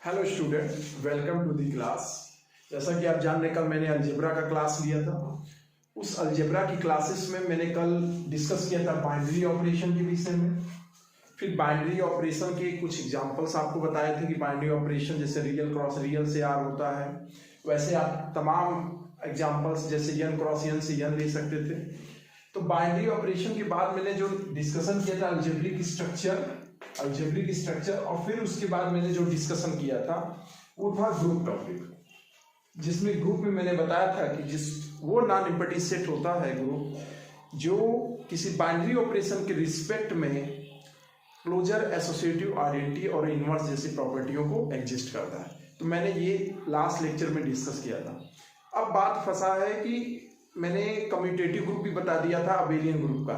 Hello student, welcome to the class. जैसा कि आप जान रहे, कल मैंने अलजेब्रा का क्लास लिया था। उस अलजेब्रा की क्लासेस में मैंने कल डिस्कस किया था बाइनरी ऑपरेशन के विषय में। फिर बाइनरी ऑपरेशन के कुछ एग्जांपल्स आपको बताए थे कि बाइनरी ऑपरेशन जैसे रियल क्रॉस रियल से आर होता है, वैसे आप तमाम एग्जांपल्स जैसे यन क्रॉस यन से यन ले सकते थे। तो बाइनरी ऑपरेशन के बाद मैंने जो डिस्कशन किया था अलजेब्रिक स्ट्रक्चर, और फिर उसके बाद मैंने जो डिस्कशन किया था वो था ग्रुप टॉपिक, जिसमें ग्रुप में मैंने बताया था कि वो नॉन एम्प्टी सेट होता है ग्रुप जो किसी बाइनरी ऑपरेशन के रिस्पेक्ट में क्लोजर, एसोसिएटिव, आइडेंटिटी और इनवर्स जैसी प्रॉपर्टियों को एग्जिस्ट करता है। तो मैंने ये लास्ट लेक्चर में डिस्कस किया था। अब बात फंसा है कि मैंने कम्यूटेटिव ग्रुप भी बता दिया था, अबेलियन ग्रुप का।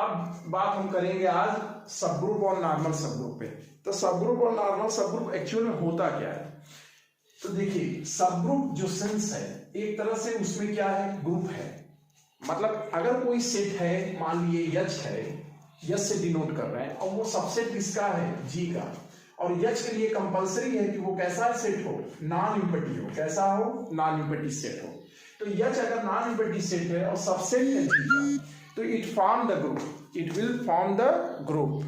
अब बात हम करेंगे आज सब ग्रुप और नॉर्मल सब ग्रुप पे। तो सब ग्रुप और नॉर्मल सब ग्रुप एक्चुअल में होता क्या है? तो देखिए, सब ग्रुप जो सेंस है, एक तरह से उसमें क्या है, ग्रुप है। मतलब अगर कोई सेट है, मान लिए यच है, यच से डिनोट कर रहे हैं, और वो सबसेट किसका है, जी का। और यच के लिए कंपलसरी है कि वो कैसा सेट हो, नॉन एम्प्टी हो। कैसा हो, नॉन एम्प्टी सेट हो। तो यच अगर नॉन एम्प्टी सेट है और सबसेट है जी का, तो it form the group, it will form the group,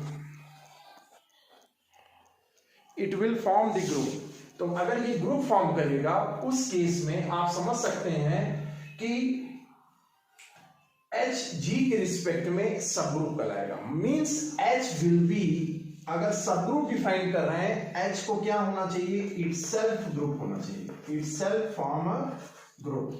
it will form the group. तो अगर ये ग्रुप फॉर्म करेगा, उस केस में आप समझ सकते हैं कि एच जी के रिस्पेक्ट में सब ग्रुप कहलाएगा। मींस एच विल बी, अगर सब ग्रुप डिफाइन कर रहे हैं, एच को क्या होना चाहिए, इटसेल्फ ग्रुप होना चाहिए, इटसेल्फ फॉर्म अ ग्रुप।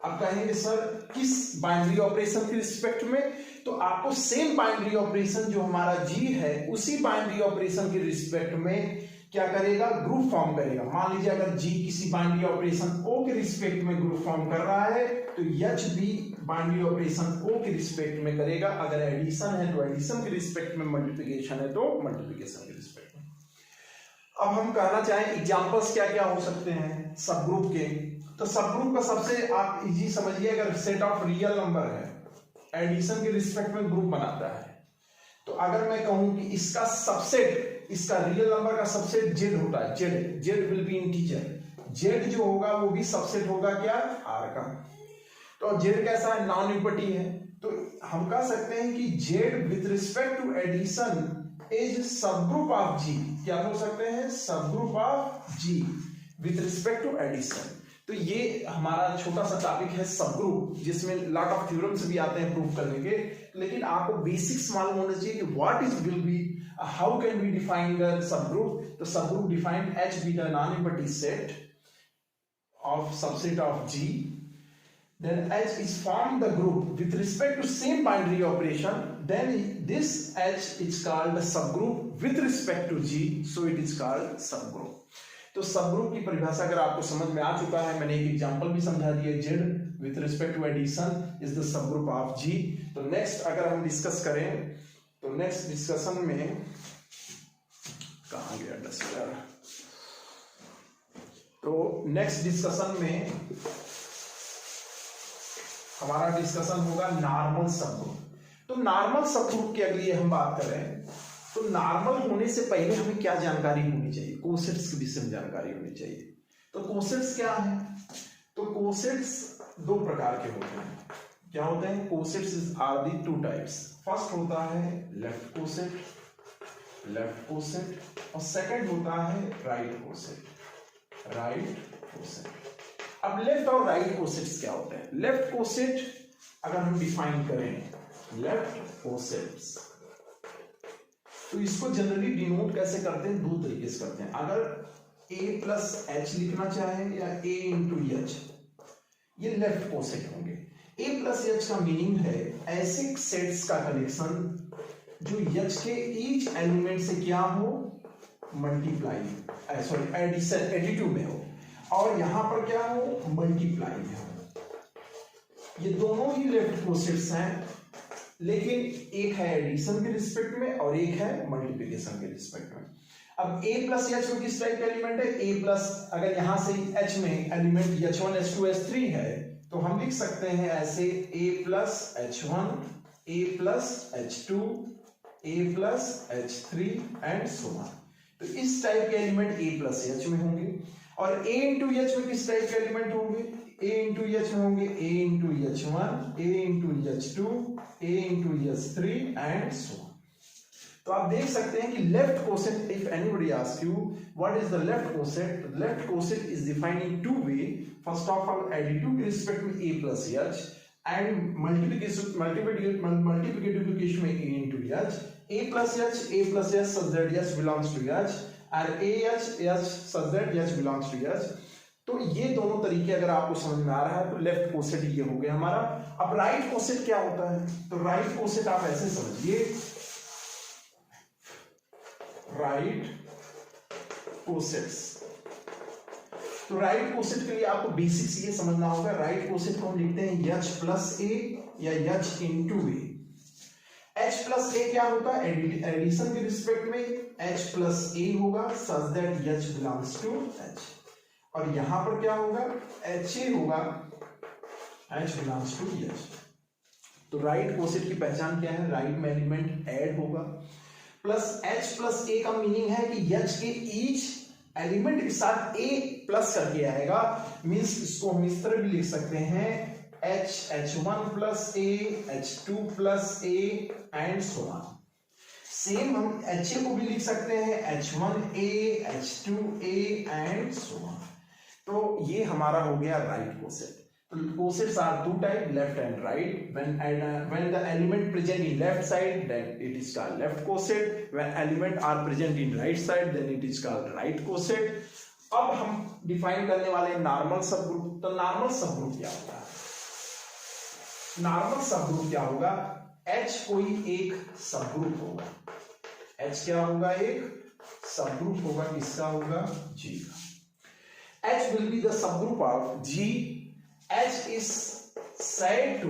अब कहेंगे सर किस बाइनरी ऑपरेशन के रिस्पेक्ट में? तो आपको सेम बाइनरी ऑपरेशन जो हमारा जी है, उसी बाइनरी ऑपरेशन के रिस्पेक्ट में क्या करेगा, ग्रुप फॉर्म करेगा। मान लीजिए अगर जी किसी बाइनरी ऑपरेशन ओ के रिस्पेक्ट में ग्रुप फॉर्म कर रहा है, तो एच भी बाइनरी ऑपरेशन ओ के रिस्पेक्ट में करेगा। अगर एडिशन है तो एडिशन के रिस्पेक्ट में, मल्टीप्लिकेशन है तो मल्टीप्लिकेशन के रिस्पेक्ट में। अब हम कहना चाहें एग्जांपल्स क्या क्या हो सकते हैं सब ग्रुप के। तो सब ग्रुप का सबसे आप इजी समझिए, अगर सेट ऑफ रियल नंबर है, एडिशन के रिस्पेक्ट में ग्रुप बनाता है। तो अगर मैं कहूं कि इसका सबसेट, इसका रियल नंबर का सबसेट जेड होता है, Z will be integer. Z जो होगा वो भी सबसेट होगा क्या, आर का। तो जेड कैसा है, नॉन एम्प्टी है। तो हम कह सकते हैं कि Z with respect to addition is subgroup of G. क्या बोल सकते हैं, subgroup of G with respect to addition. तो ये हमारा छोटा सा टॉपिक है सब ग्रुप, जिसमें लॉट ऑफ थ्योरम्स भी आते हैं प्रूव करने के। लेकिन आपको बेसिक्स मालूम होना चाहिए कि what is will be, how can we define the subgroup. तो subgroup define H be the non empty set of subset of G, then H is formed the group with respect to same binary operation, then this H is called the subgroup with respect to G, so it is called subgroup। तो subgroup की परिभाषा अगर आपको समझ में आ चुका है, मैंने एक एग्जांपल भी समझा दिया, Z with respect to addition is the subgroup of G। तो नेक्स्ट अगर हम डिस्कस करें, तो नेक्स्ट डिस्कशन में कहाँ गया डस्टर, तो नेक्स्ट डिस्कशन में हमारा डिस्कशन होगा नॉर्मल सबग्रुप। तो नॉर्मल सबग्रुप की अगली हम बात करें, तो नॉर्मल होने से पहले हमें क्या जानकारी होनी चाहिए, कोसेट्स के विषय में जानकारी होनी चाहिए। तो कोसेट्स क्या है? तो कोसेट्स दो प्रकार के होते हैं। क्या होते हैं? Cosets are the two types. First होता है लेफ्ट कोसेट, और सेकंड होता है राइट कोसेट। अब लेफ्ट और राइट कोसेट्स क्या होते हैं? लेफ्ट कोसेट अगर हम डिफाइन करें, लेफ्ट कोसेट्स, तो इसको जनरली डिनोट कैसे करते हैं, दो तरीके से करते हैं। अगर a प्लस एच लिखना चाहे या a इंटू एच, ये लेफ्ट कोसेट होंगे। a प्लस एच का मीनिंग है ऐसे सेट्स का कलेक्शन जो एच के ईच एलिमेंट से क्या हो, मल्टीप्लाई, सॉरी एडिशन, एडिटिव में हो, और यहां पर क्या हो, मल्टीप्लाई में हो। ये दोनों ही लेफ्ट कोसेट्स हैं, लेकिन एक है एडिशन के रिस्पेक्ट में और एक है मल्टीप्लिकेशन के रिस्पेक्ट में। अब a प्लस एच में किस टाइप का एलिमेंट है, a प्लस, अगर यहां से h में एलिमेंट h1 h2 h3 है, तो हम लिख सकते हैं ऐसे a plus h1, a plus h2, a plus h3 and so on. तो इस टाइप के एलिमेंट ए प्लस एच में होंगे, और ए इंटू एच में किस टाइप के एलिमेंट होंगे, ए इंटू एच में होंगे A into H one, A into H two, A into H three and so on. तो आप देख सकते हैं कि left coset, if anybody ask you what is the left coset, left coset is defined in two way. First of all additive के respect में A plus H, and multiplicative के case में A into H, A plus H such that H belongs to H, और H such that H belongs to H. तो ये दोनों तरीके अगर आपको समझ में आ रहा है तो लेफ्ट कोसेट ये हो गया हमारा। अब राइट कोसेट क्या होता है, तो राइट कोसेट आप ऐसे समझिए, राइट कोसेट्स, तो राइट कोसेट के लिए आपको बेसिक्स ये समझना होगा। राइट कोसेट को हम लिखते हैं एच प्लस ए या एच इंटू ए। एच प्लस ए क्या होता है, एडिशन के रिस्पेक्ट में एच प्लस ए होगा such that H belongs to H, और यहां पर क्या होगा, एच ए होगा, एच बिलोंग्स टू एच। तो राइट कोसेट की पहचान क्या है, राइट में एलिमेंट ऐड होगा, प्लस एच प्लस ए का मीनिंग है कि एच के ईच एलिमेंट के साथ ए प्लस करके आएगा, मींस इसको हम इस तरह भी लिख सकते हैं H1 plus A, H2 plus A and so on. Same हम HA को भी लिख सकते हैं H1A, H2A and so on. तो ये हमारा हो गया राइट कोसेट। तो cosets are two type, left and right. when the element present in left side then it is called left coset, when element are present in right side then it is called right coset। अब हम define करने वाले normal सब group. तो normal सब group क्या होता है, नॉर्मल सब ग्रुप क्या होगा, H कोई एक सब ग्रुप होगा, H क्या होगा, एक सब ग्रुप होगा, किसका होगा, G का। H will be the subgroup of G। H is said to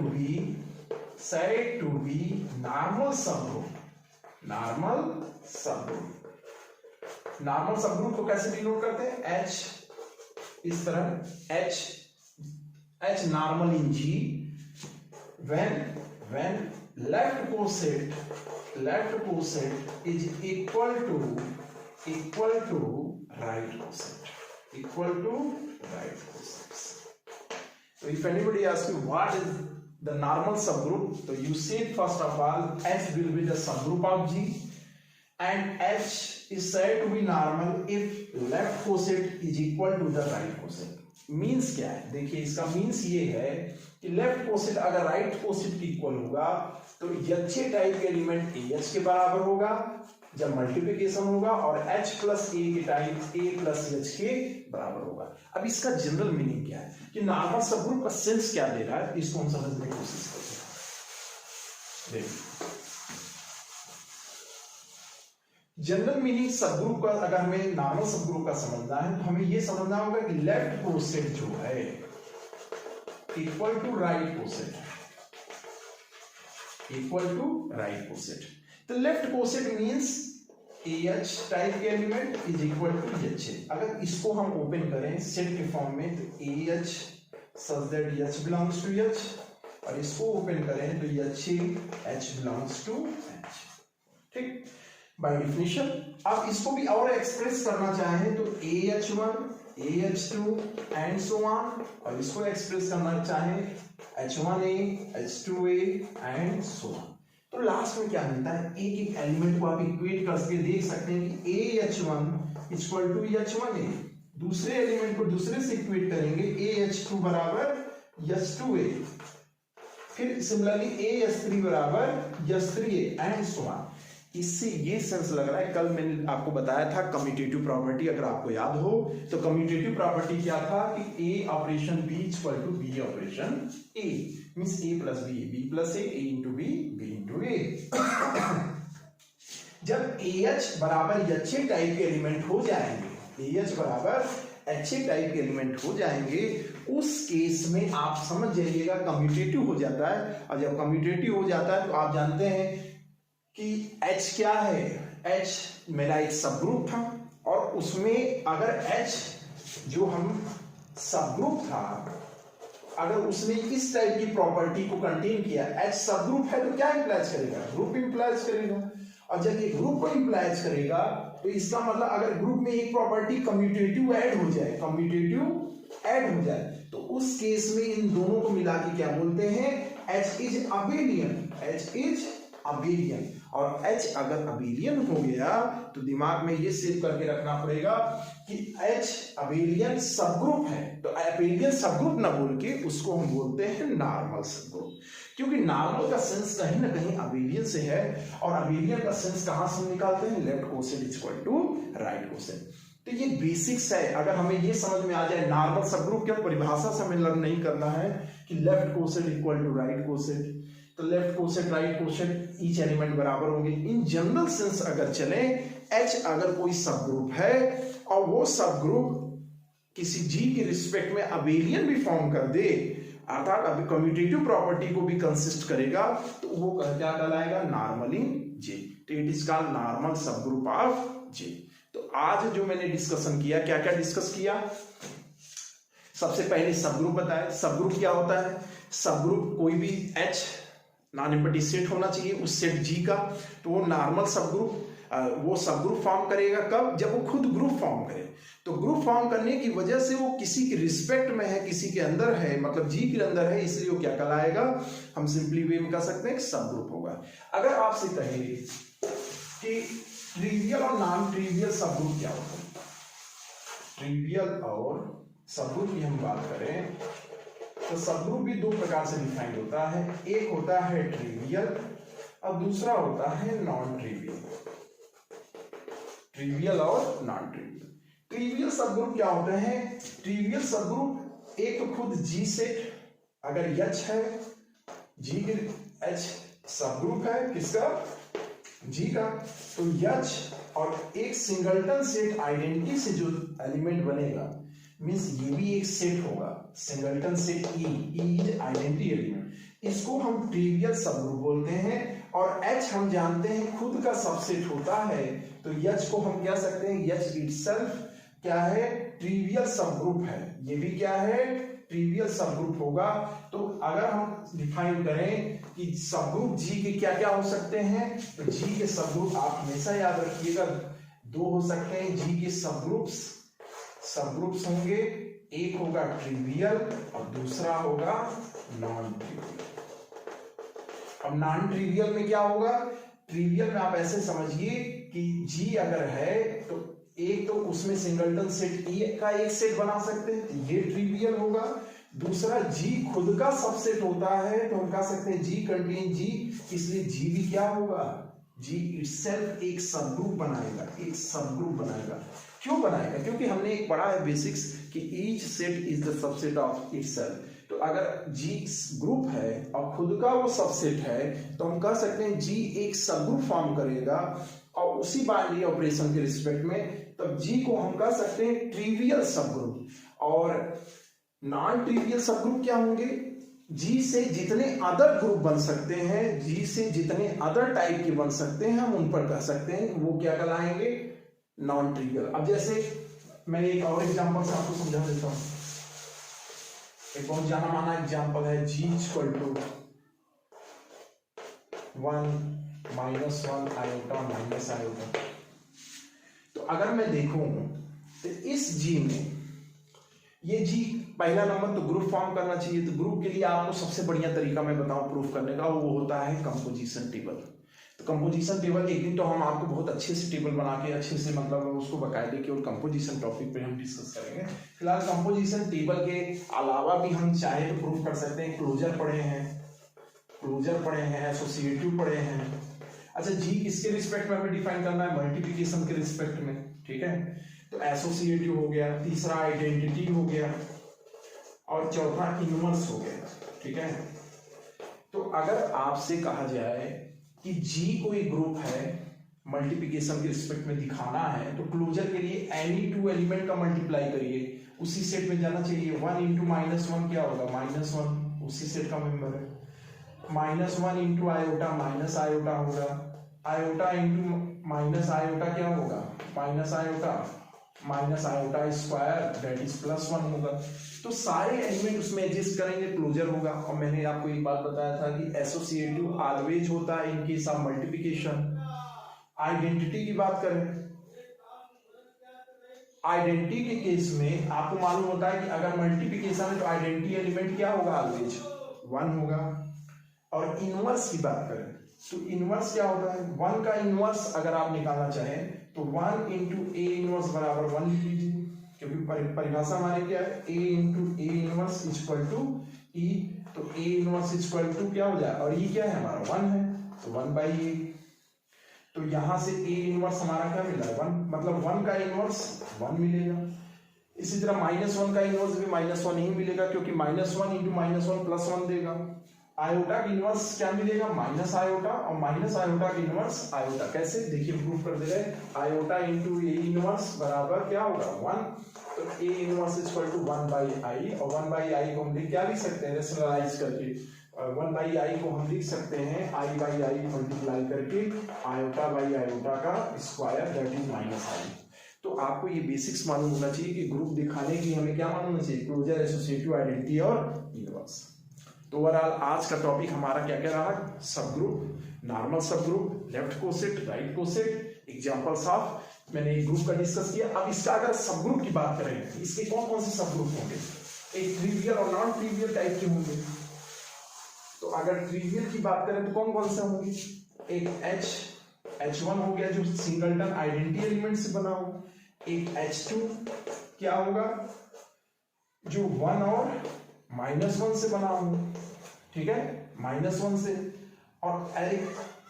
be normal subgroup। Normal subgroup, normal subgroup को कैसे डिनोट करते हैं, H इस तरह, H normal in G when left coset is equal to right coset, So if anybody asks you what is the normal subgroup, so you see first of all H will be the subgroup of G, and H is said to be normal if left coset is equal to the right coset। Means क्या है, देखिए इसका means ये है कि left coset अगर right coset के equal होगा तो एच टाइप के एलिमेंट एच के बराबर होगा जब मल्टीप्लिकेशन होगा, और H प्लस ए के टाइप ए प्लस एच के बराबर होगा। अब इसका जनरल मीनिंग क्या है कि नॉर्मल सबग्रुप का सेंस क्या दे रहा है, इसको हम समझने की कोशिश करते हैं। देखिए जनरल मीनिंग सबग्रुप का, अगर हमें नॉर्मल सबग्रुप का समझना है तो हमें यह समझना होगा कि लेफ्ट कोसेट जो है इक्वल टू राइट कोसेट, तो left coset means H type के element is equal to H. अगर इसको हम ओपन करें सेट के फॉर्म में तो H such that H belongs to H, और इसको ओपन करें तो एच बिलोंग्स टू एच, ठीक बाय डेफिनेशन। अब इसको भी और एक्सप्रेस करना चाहें तो AH1, AH2 and so on, और इसको एक्सप्रेस करना चाहें H1A, H2A and so on. तो लास्ट में क्या मिलता है, एक एक एलिमेंट को आप इक्वेट करके देख सकते हैं कि AH1 इक्वल टू H1A, दूसरे एलिमेंट को दूसरे से इक्वेट करेंगे AH2 बराबर H2A, फिर सिमिलरली AH3 बराबर H3A एंड सो ऑन। इससे ये सेंस लग रहा है, कल मैंने आपको बताया था कम्यूटेटिव प्रॉपर्टी, अगर आपको याद हो तो कम्यूटेटिव प्रॉपर्टी क्या था कि A operation B equal to B operation A, means A plus B plus A into B into A। जब AH बराबर HA टाइप के एलिमेंट हो जाएंगे, AH बराबर HA टाइप के एलिमेंट हो जाएंगे, उस केस में आप समझ जाइएगा कम्यूटेटिव हो जाता है। और जब कम्यूटेटिव हो जाता है तो आप जानते हैं कि H क्या है, H मेरा एक सब ग्रुप था, और उसमें अगर H जो हम सब ग्रुप था अगर उसने इस टाइप की प्रॉपर्टी को कंटेन किया, H सब ग्रुप है तो क्या इंप्लाइज करेगा, ग्रुप इंप्लाइज करेगा, और जब ये ग्रुप को इंप्लाइज करेगा तो इसका मतलब अगर ग्रुप में एक प्रॉपर्टी कम्यूटेटिव ऐड हो जाए, तो उस केस में इन दोनों को मिला के क्या बोलते हैं, H इज अबेलियन। और H अगर अबेलियन हो गया तो दिमाग में ये सेव करके रखना पड़ेगा कि H अबेलियन सबग्रुप है। तो अबेलियन सबग्रुप ना बोल के उसको हम बोलते हैं नॉर्मल सबग्रुप, क्योंकि नॉर्मल का सेंस कहीं ना कहीं अबेलियन से है, और अबेलियन का सेंस कहां से निकालते हैं, left coset equal to right coset. तो ये बेसिक्स है, अगर हमें ये समझ में आ जाए नॉर्मल सबग्रुप क्या परिभाषा से हमें लर्न नहीं करना है कि left coset equal to right coset, तो left coset right coset each element बराबर होंगे। इन जनरल सेंस अगर चले, H अगर कोई सबग्रुप है और वो सबग्रुप किसी G के रिस्पेक्ट में अबेलियन भी फॉर्म कर दे, अर्थात अभी कम्यूटेटिव प्रॉपर्टी को भी कंसिस्ट करेगा, तो वो क्या कहलाएगा, नॉर्मल इन J। तो it is called normal subgroup of J। तो आज जो मैंने डिस्कशन किया, क्या क्या डिस्कस किया, सबसे पहले सबग्रुप बताया। सबग्रुप क्या होता है, सबग्रुप कोई भी H नॉन एम्प्टी सेट होना चाहिए उस सेट G का, तो वो नॉर्मल सबग्रुप, वो सबग्रुप फॉर्म करेगा कब, जब वो खुद ग्रुप फॉर्म करे। तो ग्रुप फॉर्म करने की वजह से वो किसी के रिस्पेक्ट में है, किसी के अंदर है, मतलब G के अंदर है, इसलिए वो क्या कहलाएगा, हम सिंपली वे में कह सकते हैं सबग्रुप होगा। अगर आपसे कहे कि ट्रिवियल और नॉन ट्रिवियल सबग्रुप क्या होता है, ट्रिवियल और सबग्रुप की हम बात करें तो सबग्रुप भी दो प्रकार से डिफाइंड होता है, एक होता है ट्रिवियल और दूसरा होता है नॉन ट्रिवियल। ट्रिवियल और नॉन ट्रिवियल। ट्रिवियल सबग्रुप क्या होते हैं, ट्रिवियल सबग्रुप एक तो खुद G सेट अगर H है, G के H सबग्रुप है किसका, G का, तो H और एक सिंगलटन सेट आइडेंटिटी से जो एलिमेंट बनेगा, मीन्स ये भी एक सेट होगा, singleton set E is identity element, इसको हम ट्रिवियल सबग्रुप बोलते हैं। और H हम जानते हैं खुद का सबसेट होता है, तो H को हम कह सकते हैं H इटसेल्फ क्या है, ट्रिवियल सबग्रुप है, ये भी क्या है, ट्रिवियल सबग्रुप होगा। तो अगर हम डिफाइन करें कि सबग्रुप G के क्या क्या हो सकते हैं, तो G के सबग्रुप आप हमेशा याद रखिएगा दो हो सकते हैं G के सबग्रुप्स होंगे, एक होगा ट्रिवियल और दूसरा होगा नॉन ट्रिवियल। अब नॉन ट्रिवियल में क्या होगा, ट्रिवियल में आप ऐसे समझिए कि G अगर है तो एक तो उसमें सिंगलटन सेट E का एक सेट बना सकते हैं, तो ये ट्रिवियल होगा। दूसरा G खुद का सबसेट होता है, तो हम कह सकते हैं G कंटेन G, इसलिए G भी क्या होगा, G इटसेल्फ एक सबग्रुप बनाएगा। क्यों बनाएगा, क्योंकि हमने एक पढ़ा है बेसिक्स कि each set is the subset of itself. तो अगर G ग्रुप है और खुद का वो सबसेट है, तो हम कह सकते हैं G एक सबग्रुप फॉर्म करेगा, और उसी बाइनरी ऑपरेशन के रिस्पेक्ट में तब G को हम कह सकते हैं ट्रिवियल सबग्रुप। और नॉन ट्रिवियल सबग्रुप क्या होंगे, G से जितने अदर ग्रुप बन सकते हैं, G से जितने अदर टाइप के बन सकते हैं, हम उन पर कह सकते हैं वो क्या कहलाएंगे, नॉन ट्रिवियल। अब जैसे मैं एक और एग्जांपल से आपको समझा देता हूं, एक बहुत जाना माना एग्जांपल है G equal to 1 -1 iota minus iota. तो अगर मैं देखूं तो इस G में ये G पहला नंबर तो ग्रुप फॉर्म करना चाहिए, तो ग्रुप के लिए आपको सबसे बढ़िया तरीका मैं बताऊं प्रूफ करने का, वो होता है कंपोजिशन टेबल। तो कंपोजिशन टेबल एक दिन तो हम आपको बहुत अच्छे से टेबल बना के अच्छे से मतलब उसको बकायदे की और कंपोजिशन टॉपिक पे हम डिस्कस करेंगे। फिलहाल कंपोजिशन टेबल के अलावा भी हम चाहे तो प्रूफ कर सकते हैं, क्लोजर पढ़े हैं, एसोसिएटिव पढ़े हैं। अच्छा, G किसके रिस्पेक्ट में हमें डिफाइन करना है, मल्टीप्लिकेशन के रिस्पेक्ट में, ठीक है। तो एसोसिएटिव हो गया, तीसरा आइडेंटिटी हो गया, और चौथा इनवर्स हो गया, ठीक है। तो अगर आपसे कहा जाए कि G कोई ग्रुप है, मल्टीप्लिकेशन के रिस्पेक्ट में दिखाना है, तो क्लोजर के लिए एनी टू एलिमेंट का मल्टीप्लाई करिए, उसी सेट में जाना चाहिए। 1 इंटू -1 क्या होगा, -1 उसी सेट का मेंबर है। -1 इंटू आयोटा माइनस आयोटा होगा, आयोटा इंटू माइनस आयोटा क्या होगा, minus iota square that is +1 होगा। तो सारे एलिमेंट उसमें एडजस्ट करेंगे, क्लोजर होगा। और मैंने आपको एक बात बताया था कि एसोसिएटिव ऑलवेज होता है in case of multiplication. Identity की बात करें आइडेंटिटी के केस में आपको मालूम होता है कि अगर मल्टीप्लिकेशन है तो आइडेंटिटी एलिमेंट क्या होगा, ऑलवेज 1 होगा। और इनवर्स की बात करें तो इनवर्स क्या होता है, 1 का इनवर्स अगर आप निकालना चाहें तो 1 इंटू ए इनवर्स बराबर 1 लिख लीजिए, क्योंकि परिभाषा हमारे क्या है, A into A inverse equal to E, तो ए इनवर्स इक्वल टू क्या हो जाए, और ई क्या है हमारा 1 है, तो 1/a। तो यहां से ए इनवर्स हमारा क्या मिला है 1, मतलब 1 का इनवर्स 1 मिलेगा। इसी तरह -1 का इनवर्स भी -1 ही मिलेगा, क्योंकि -1 इंटू -1 +1 देगा। आयोटा का इनवर्स क्या मिलेगा, माइनस आयोटा, और माइनस आयोटा का इनवर्स आयोटा। कैसे, देखिए प्रूफ कर दे रहे, आयोटा इंटू ए इनवर्स बराबर क्या होगा 1, तो A inverse equal to 1/i, और 1/i को हम क्या लिख सकते हैं, रेशनलाइज करके 1/i को हम लिख सकते हैं i/i मल्टीप्लाई करके आयोटा बाई आयोटा का स्क्वायर, दैट इज -i। तो आपको ये बेसिक्स मालूम होना चाहिए कि ग्रुप दिखाने की हमें क्या मालूम होना चाहिए, क्लोजर, एसोसिएटिव, आइडेंटिटी और इनवर्स। तो ओवरऑल आज का टॉपिक हमारा क्या क्या रहा, सब ग्रुप, नॉर्मल सब group, left coset, right coset, examples of, मैंने एक ग्रुप का डिस्कस किया। अब इसका अगर सब ग्रुप की बात करें, इसके कौन कौन से सब ग्रुप होंगे, एक ट्रिवियल और नॉन ट्रिवियल टाइप के होंगे। तो अगर ट्रिवियल की बात करें तो कौन कौन से होंगे, एक H1 हो गया जो सिंगलटन आइडेंटिटी एलिमेंट से बना हो, एक H2 क्या होगा जो 1 और -1 से बना हो, ठीक है, -1 से, और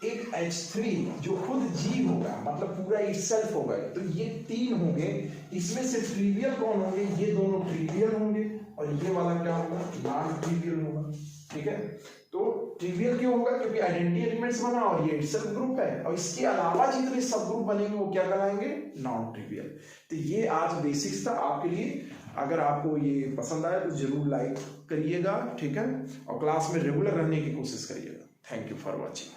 एक H3 जो खुद G होगा, मतलब पूरा इटसेल्फ होगा। तो ये 3 होंगे, इसमें से ट्रिवियल कौन होंगे, ये दोनों ट्रिवियल होंगे, और ये वाला क्या होगा, नॉन ट्रिवियल होगा, ठीक है। तो ट्रिवियल क्यों होगा, क्योंकि आइडेंटिटी एलिमेंट्स बना और ये इटसेल्फ ग्रुप है, और इसके अलावा जितने सब ग्रुप बनेंगे वो क्या कहलाएंगे, नॉन ट्रिवियल। तो ये आज बेसिक्स था आपके लिए। अगर आपको ये पसंद आया तो जरूर लाइक करिएगा, ठीक है, और क्लास में रेगुलर रहने की कोशिश करिएगा। Thank you for watching.